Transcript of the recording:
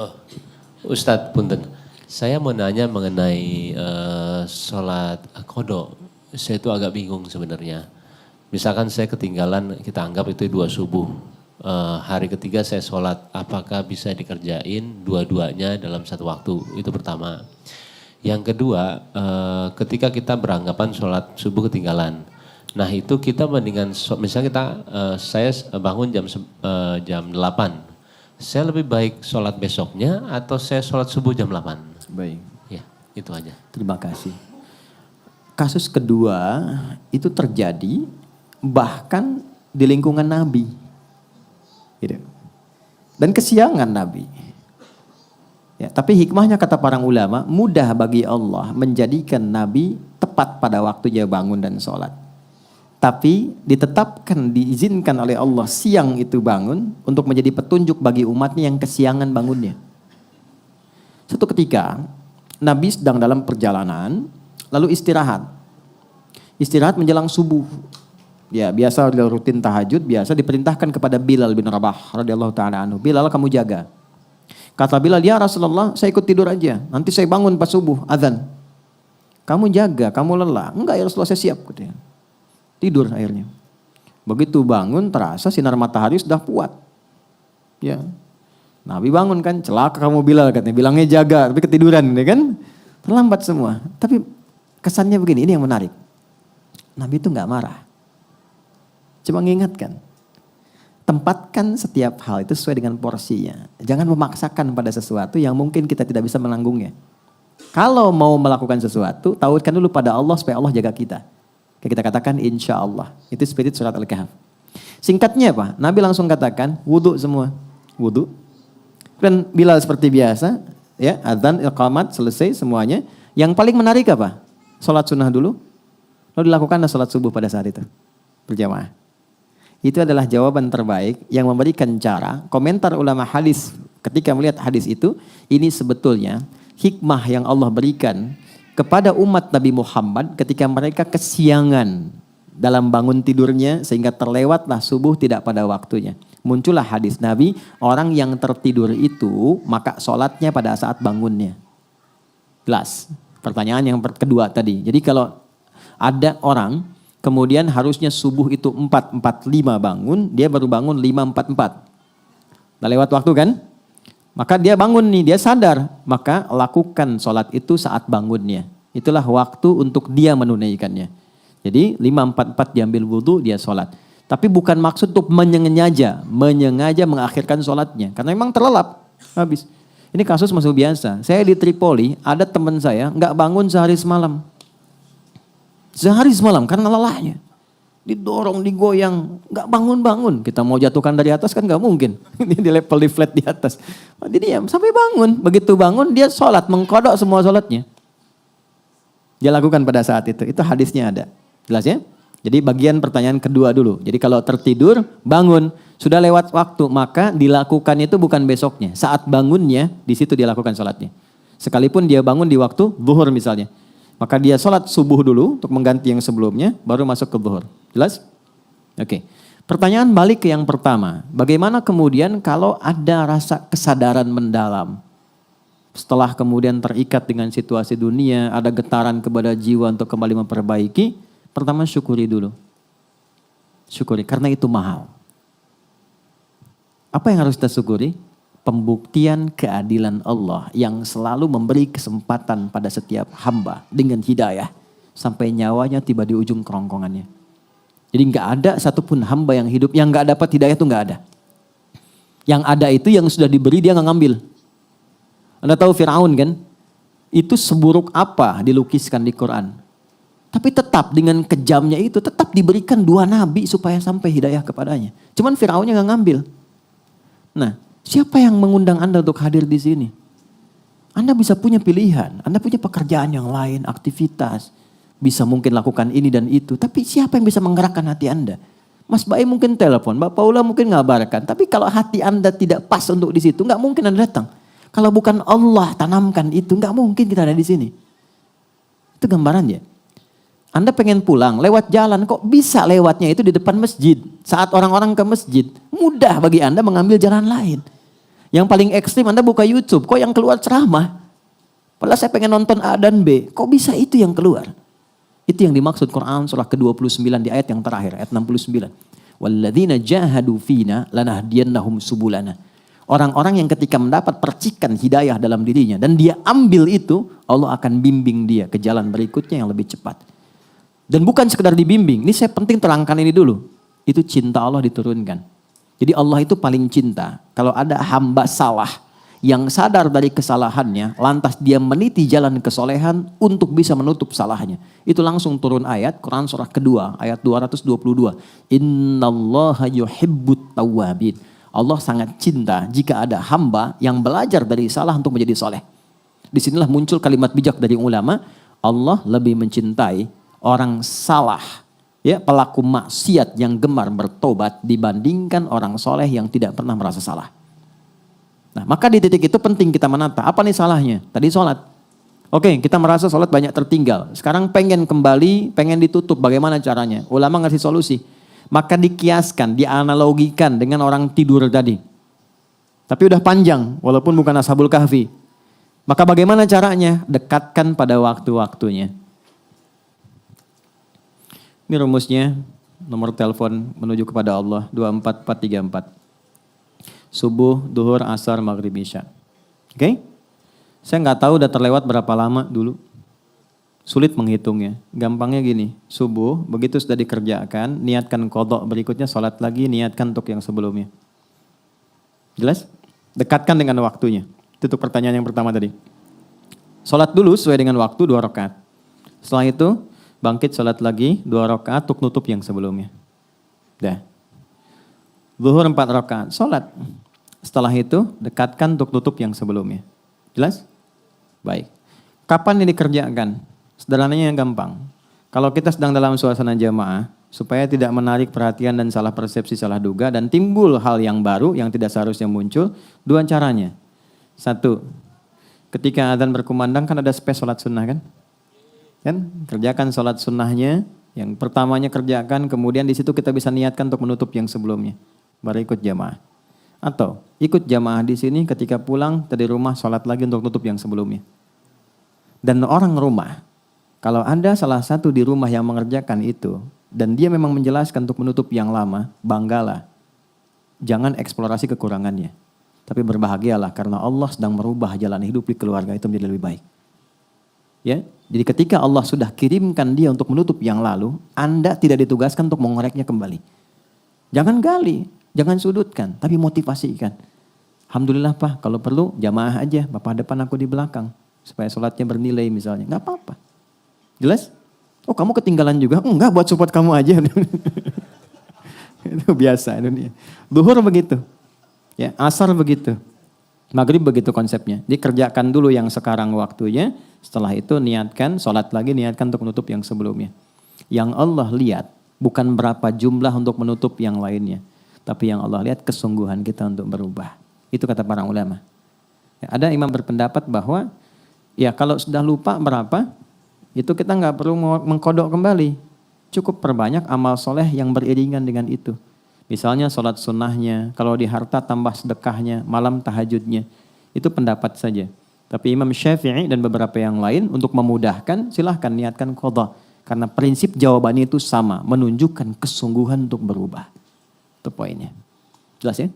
Oh, Ustadz Punten, saya mau nanya mengenai sholat qodho. Saya itu agak bingung sebenarnya. Misalkan saya ketinggalan, kita anggap itu 2 subuh. Hari ketiga saya sholat, apakah bisa dikerjain dua-duanya dalam satu waktu? Itu pertama. Yang kedua, ketika kita beranggapan sholat subuh ketinggalan. Nah itu kita mendingan, misalnya saya bangun jam 8. Saya lebih baik sholat besoknya atau saya sholat subuh jam 8? Baik. Ya, itu aja. Terima kasih. Kasus kedua itu terjadi bahkan di lingkungan Nabi. Gitu. Dan kesiangan Nabi. Ya, tapi hikmahnya kata para ulama, mudah bagi Allah menjadikan Nabi tepat pada waktunya bangun dan sholat. Tapi ditetapkan, diizinkan oleh Allah siang itu bangun untuk menjadi petunjuk bagi umatnya yang kesiangan bangunnya. Suatu ketika Nabi sedang dalam perjalanan lalu istirahat. Istirahat menjelang subuh. Ya, biasa rutin tahajud, biasa diperintahkan kepada Bilal bin Rabah radhiyallahu taala anhu. Bilal, kamu jaga. Kata Bilal, ya Rasulullah, saya ikut tidur aja. Nanti saya bangun pas subuh azan. Kamu jaga, kamu lelah. Enggak ya Rasulullah, saya siap katanya. Tidur akhirnya. Begitu bangun terasa sinar matahari sudah kuat. Ya. Nabi bangun kan, celaka kamu Bilal katanya. Bilangnya jaga, tapi ketiduran ya kan. Terlambat semua. Tapi kesannya begini, ini yang menarik. Nabi itu gak marah. Cuma mengingatkan. Tempatkan setiap hal itu sesuai dengan porsinya. Jangan memaksakan pada sesuatu yang mungkin kita tidak bisa menanggungnya. Kalau mau melakukan sesuatu, tauhidkan dulu pada Allah supaya Allah jaga kita. Kayak kita katakan insya Allah. Itu spirit surat Al-Kahf. Singkatnya apa? Nabi langsung katakan wudhu semua. Wudhu. Dan Bilal seperti biasa. Ya, adzan, iqamat, selesai semuanya. Yang paling menarik apa? Sholat sunnah dulu. Lalu dilakukan sholat subuh pada saat itu. Berjamaah. Itu adalah jawaban terbaik yang memberikan cara. Komentar ulama hadis ketika melihat hadis itu. Ini sebetulnya hikmah yang Allah berikan kepada umat Nabi Muhammad ketika mereka kesiangan dalam bangun tidurnya sehingga terlewatlah subuh tidak pada waktunya. Muncullah hadis Nabi, orang yang tertidur itu maka sholatnya pada saat bangunnya. Jelas. Pertanyaan yang kedua tadi. Jadi kalau ada orang kemudian harusnya subuh itu 4.45 bangun, dia baru bangun 5.44. Udah lewat waktu kan? Maka dia bangun nih, dia sadar. Maka lakukan sholat itu saat bangunnya. Itulah waktu untuk dia menunaikannya. Jadi 5.44 diambil wudhu, dia sholat. Tapi bukan maksud untuk menyengaja mengakhirkan sholatnya. Karena memang terlelap, habis. Ini kasus masuk biasa. Saya di Tripoli, ada teman saya nggak bangun sehari semalam. Sehari semalam karena lelahnya. Didorong, digoyang, nggak bangun-bangun. Kita mau jatuhkan dari atas kan nggak mungkin. Ini di level di flat di atas. Dia diam sampai bangun. Begitu bangun dia sholat, mengkodok semua sholatnya. Dia lakukan pada saat itu. Itu hadisnya ada. Jelas ya? Jadi bagian pertanyaan kedua dulu. Jadi kalau tertidur, bangun. Sudah lewat waktu, maka dilakukan itu bukan besoknya. Saat bangunnya, di situ dia lakukan sholatnya. Sekalipun dia bangun di waktu zuhur misalnya. Maka dia sholat subuh dulu untuk mengganti yang sebelumnya, baru masuk ke zuhur. Jelas? Oke. Pertanyaan balik ke yang pertama. Bagaimana kemudian kalau ada rasa kesadaran mendalam? Setelah kemudian terikat dengan situasi dunia, ada getaran kepada jiwa untuk kembali memperbaiki. Pertama syukuri dulu. Syukuri, karena itu mahal. Apa yang harus kita syukuri? Pembuktian keadilan Allah yang selalu memberi kesempatan pada setiap hamba dengan hidayah sampai nyawanya tiba di ujung kerongkongannya. Jadi nggak ada satupun hamba yang hidup yang nggak dapat hidayah itu nggak ada. Yang ada itu yang sudah diberi dia nggak ngambil. Anda tahu Firaun kan? Itu seburuk apa dilukiskan di Quran. Tapi tetap dengan kejamnya itu tetap diberikan 2 nabi supaya sampai hidayah kepadanya. Cuman Firaunnya nggak ngambil. Nah, siapa yang mengundang Anda untuk hadir di sini? Anda bisa punya pilihan, Anda punya pekerjaan yang lain, aktivitas. Bisa mungkin lakukan ini dan itu. Tapi siapa yang bisa menggerakkan hati Anda? Mas Bae mungkin telepon, Mbak Paula mungkin ngabarkan. Tapi kalau hati Anda tidak pas untuk di situ, nggak mungkin Anda datang. Kalau bukan Allah tanamkan itu, nggak mungkin kita ada di sini. Itu gambarannya. Anda pengen pulang lewat jalan, kok bisa lewatnya itu di depan masjid. Saat orang-orang ke masjid, mudah bagi Anda mengambil jalan lain. Yang paling ekstrim Anda buka YouTube, kok yang keluar ceramah? Padahal saya pengen nonton A dan B, kok bisa itu yang keluar? Itu yang dimaksud Quran surah ke-29 di ayat yang terakhir, ayat 69. Walladzina jahadu fina lanahdiyannahum subulana. Orang-orang yang ketika mendapat percikan hidayah dalam dirinya dan dia ambil itu, Allah akan bimbing dia ke jalan berikutnya yang lebih cepat. Dan bukan sekedar dibimbing, ini saya penting terangkan ini dulu. Itu cinta Allah diturunkan. Jadi Allah itu paling cinta. Kalau ada hamba salah yang sadar dari kesalahannya, lantas dia meniti jalan kesolehan untuk bisa menutup salahnya. Itu langsung turun ayat Quran surah kedua ayat 222. Innallaha yuhibbut tawwabin. Allah sangat cinta jika ada hamba yang belajar dari salah untuk menjadi soleh. Disinilah muncul kalimat bijak dari ulama. Allah lebih mencintai orang salah, ya, pelaku maksiat yang gemar bertobat dibandingkan orang soleh yang tidak pernah merasa salah. Nah, maka di titik itu penting kita menata. Apa nih salahnya? Tadi sholat. Oke, kita merasa sholat banyak tertinggal. Sekarang pengen kembali, pengen ditutup. Bagaimana caranya? Ulama ngasih solusi. Maka dikiaskan, dianalogikan dengan orang tidur tadi. Tapi udah panjang, walaupun bukan Ashabul Kahfi. Maka bagaimana caranya? Dekatkan pada waktu-waktunya. Ini rumusnya, nomor telepon menuju kepada Allah 24434. Subuh, duhur, asar, maghrib, isya. Oke? Saya nggak tahu udah terlewat berapa lama dulu. Sulit menghitungnya. Gampangnya gini, subuh begitu sudah dikerjakan, niatkan qadha, berikutnya sholat lagi, niatkan untuk yang sebelumnya. Jelas? Dekatkan dengan waktunya. Itu untuk pertanyaan yang pertama tadi. Sholat dulu sesuai dengan waktu 2 rakaat. Setelah itu bangkit sholat lagi 2 rakaat untuk nutup yang sebelumnya. Dah. Zuhur 4 rakaat, sholat. Setelah itu dekatkan untuk nutup yang sebelumnya. Jelas? Baik. Kapan ini dikerjakan? Sederhananya yang gampang. Kalau kita sedang dalam suasana jamaah, supaya tidak menarik perhatian dan salah persepsi, salah duga, dan timbul hal yang baru yang tidak seharusnya muncul, 2 caranya. 1, ketika adzan berkumandang kan ada space sholat sunnah kan? Kerjakan sholat sunnahnya, yang pertamanya kerjakan, kemudian di situ kita bisa niatkan untuk menutup yang sebelumnya, baru ikut jamaah. Atau ikut jamaah di sini, ketika pulang dari rumah sholat lagi untuk tutup yang sebelumnya. Dan orang rumah, kalau ada salah satu di rumah yang mengerjakan itu, dan dia memang menjelaskan untuk menutup yang lama, banggalah. Jangan eksplorasi kekurangannya, tapi berbahagialah karena Allah sedang merubah jalan hidup di keluarga itu menjadi lebih baik. Ya, jadi ketika Allah sudah kirimkan dia untuk menutup yang lalu, Anda tidak ditugaskan untuk mengoreknya kembali. Jangan gali, jangan sudutkan, tapi motivasikan. Alhamdulillah Pak, kalau perlu jamaah aja, Bapak depan aku di belakang, supaya sholatnya bernilai misalnya. Nggak apa-apa. Jelas? Oh kamu ketinggalan juga? Enggak, buat support kamu aja. Itu biasa dunia. Duhur begitu, ya, asar begitu. Maghrib begitu konsepnya. Dikerjakan dulu yang sekarang waktunya, setelah itu niatkan, sholat lagi, niatkan untuk menutup yang sebelumnya. Yang Allah lihat bukan berapa jumlah untuk menutup yang lainnya, tapi yang Allah lihat kesungguhan kita untuk berubah. Itu kata para ulama. Ya, ada imam berpendapat bahwa ya kalau sudah lupa berapa, itu kita nggak perlu mengkodok kembali. Cukup perbanyak amal soleh yang beriringan dengan itu. Misalnya sholat sunnahnya, kalau di harta tambah sedekahnya, malam tahajudnya. Itu pendapat saja. Tapi Imam Syafi'i dan beberapa yang lain untuk memudahkan silahkan niatkan qadha. Karena prinsip jawabannya itu sama, menunjukkan kesungguhan untuk berubah. Itu poinnya. Jelas ya?